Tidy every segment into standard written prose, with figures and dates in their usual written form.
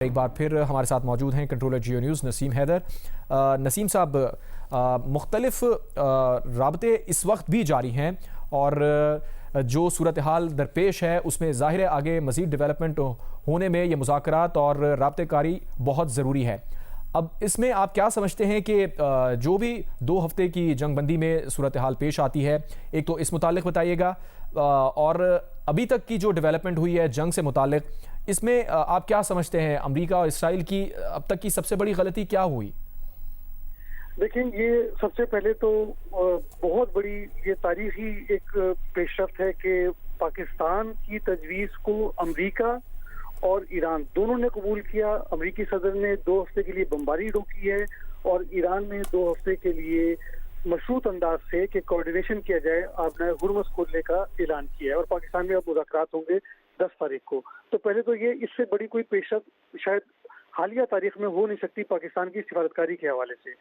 एक बार फिर हमारे साथ मौजूद हैं कंट्रोलर जियो न्यूज़ नसीम हैदर। नसीम साहब, मुख्तलिफ राबते इस वक्त भी जारी हैं और जो सूरत हाल दरपेश है उसमें ज़ाहिर है आगे मज़ीद डेवलपमेंट होने में ये मुज़ाकरात और राबतेकारी बहुत ज़रूरी है। अब इसमें आप क्या समझते हैं कि जो भी 2 हफ्ते की जंगबंदी में सूरत हाल पेश आती है, एक तो इस मुतालिक बताइएगा और अभी तक की जो डेवलपमेंट हुई है जंग से मुतालिक, इसमें आप क्या समझते हैं अमेरिका और इसराइल की अब तक की सबसे बड़ी गलती क्या हुई? देखिए, ये सबसे पहले तो बहुत बड़ी ये तारीखी एक पेशरफ्त है कि पाकिस्तान की तजवीज़ को अमेरिका और ईरान दोनों ने कबूल किया। अमेरिकी सदर ने 2 हफ्ते के लिए बमबारी रोकी है और ईरान ने 2 हफ्ते के लिए मशरूत अंदाज से कि कोऑर्डिनेशन किया जाए, आपने हुर्मुज़ खोलने का ऐलान किया है और पाकिस्तान में अब मुज़ाकरात होंगे 10 तारीख को। तो पहले तो ये इससे बड़ी कोई पेशरफ्त शायद हालिया तारीख में हो नहीं सकती पाकिस्तान की सिफारतकारी के हवाले से।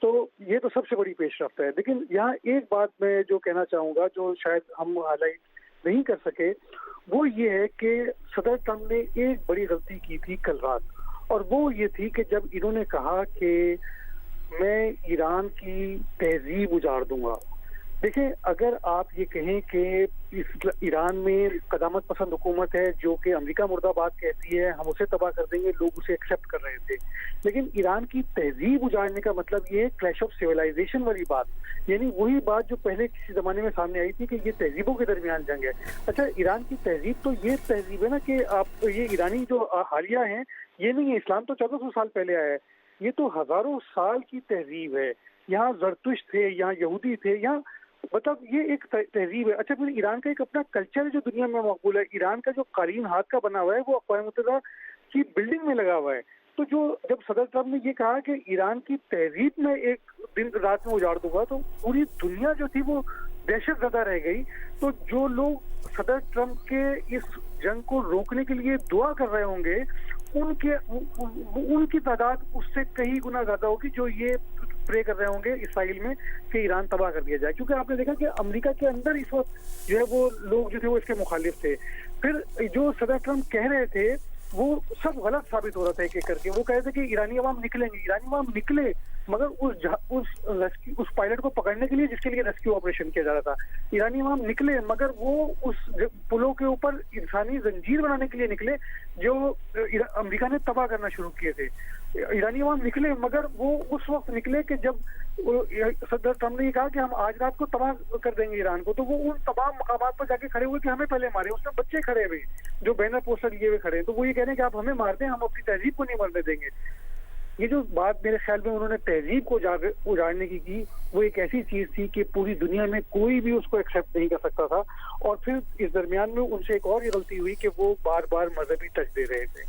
तो ये तो सबसे बड़ी पेशरफ्त है। लेकिन यहाँ एक बात मैं जो कहना चाहूँगा, जो शायद हम हाईलाइट नहीं कर सके, वो ये है कि सदर ट्रंप ने एक बड़ी गलती की थी कल रात, और वो ये थी कि जब इन्होंने कहा कि मैं ईरान की तहजीब उजाड़ दूंगा। देखिए, अगर आप ये कहें कि इस ईरान में कदामत पसंद हुकूमत है जो कि अमेरिका मुर्दाबाद कहती है, हम उसे तबाह कर देंगे, लोग उसे एक्सेप्ट कर रहे थे। लेकिन ईरान की तहजीब उजाड़ने का मतलब ये है क्लैश ऑफ सिविलाइजेशन वाली बात, यानी वही बात जो पहले किसी जमाने में सामने आई थी कि ये तहजीबों के दरमियान जंग है। अच्छा, ईरान की तहजीब तो ये तहजीब है ना कि आप ये ईरानी जो हालिया हैं, ये नहीं है। इस्लाम तो 1400 साल पहले आया है, ये तो हजारों साल की तहजीब है। यहाँ जरतुश थे, यहाँ यहूदी थे, यहाँ मतलब ये एक तहजीब है। अच्छा, फिर ईरान का एक अपना कल्चर है जो दुनिया में मकबूल है। ईरान का जो कालीन हाथ का बना हुआ है वो अक़वाम मुत्तहिदा की बिल्डिंग में लगा हुआ है। तो जो जब सदर ट्रंप ने ये कहा कि ईरान की तहजीब में एक दिन रात में उजाड़ दूंगा, तो पूरी दुनिया जो थी वो दहशत ज़दा रह गई। तो जो लोग सदर ट्रंप के इस जंग को रोकने के लिए दुआ कर रहे होंगे, उनकी तादाद उससे कई गुना ज्यादा होगी जो ये प्रे कर रहे होंगे इसराइल में कि ईरान तबाह कर दिया जाए। क्योंकि आपने देखा कि अमेरिका के अंदर इस वक्त जो है वो लोग जो थे वो इसके मुखालिफ थे। फिर जो सदर ट्रंप कह रहे थे वो सब गलत साबित हो रहा था एक एक करके। वो कह रहे थे कि ईरानी अवाम निकलेंगे, ईरानी अवाम निकले, मगर उस पायलट को पकड़ने के लिए जिसके लिए रेस्क्यू ऑपरेशन किया जा रहा था, ईरानी अवाम निकले, मगर वो उस पुलों के ऊपर इंसानी जंजीर बनाने के लिए निकले जो अमेरिका ने तबाह करना शुरू किए थे। ईरानी अवाम निकले, मगर वो उस वक्त निकले कि जब सदर ट्रंप ने कहा कि हम आज रात को तबाह कर देंगे ईरान को, तो वो उन तमाम मकामात पर जाके खड़े हुए कि हमें पहले मारे। उसमें बच्चे खड़े हुए जो बैनर पोस्टर लिए हुए खड़े हैं, तो वो ये कह रहे हैं कि आप हमें मार दें, हम अपनी तहजीब को नहीं मरने देंगे। ये जो बात मेरे ख्याल में उन्होंने तहजीब को उजाड़ने की वो एक ऐसी चीज थी कि पूरी दुनिया में कोई भी उसको एक्सेप्ट नहीं कर सकता था। और फिर इस दरमियान में उनसे एक और ये गलती हुई कि वो बार बार मजहबी टच दे रहे थे।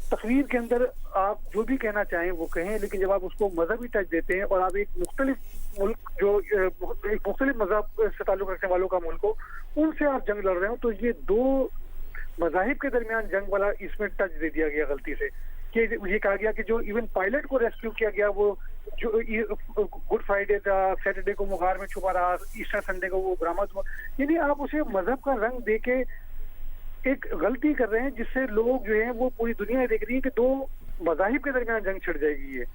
तकरीर के अंदर आप जो भी कहना चाहें वो कहें, लेकिन जब आप उसको मजहबी टच देते हैं और आप एक मुख्तलिफ मुल्क जो एक मुख्तलिफ मजहब से ताल्लुक रखने वालों का मुल्क हो, उनसे आप जंग लड़ रहे हो, तो ये 2 मजाहिब के दरमियान जंग वाला इसमें टच दे दिया गया गलती से। कि ये कहा गया कि जो इवन पायलट को रेस्क्यू किया गया वो जो गुड फ्राइडे था, सैटरडे को मुगार में छुपा रहा, ईस्टर संडे को वो बरामद हुआ, यानी आप उसे मजहब का रंग दे के एक गलती कर रहे हैं जिससे लोग जो है वो पूरी दुनिया देख रही है कि 2 मजाहिब के दरमियान जंग छिड़ जाएगी। ये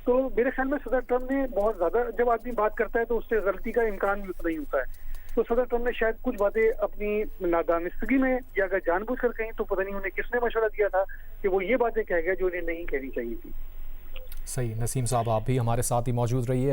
तो मेरे ख्याल में सदर ट्रंप ने बहुत ज्यादा, जब आदमी बात करता है तो उससे गलती का इम्कान भी उतना ही होता है। तो सदर ट्रंप ने शायद कुछ बातें अपनी नादानिस्तगी में या अगर जानबूझकर कहीं तो पता नहीं उन्हें किसने मशवरा दिया था कि वो ये बातें कह गए जो उन्हें नहीं कहनी चाहिए थी। सही। नसीम साहब, आप भी हमारे साथ ही मौजूद रहिए।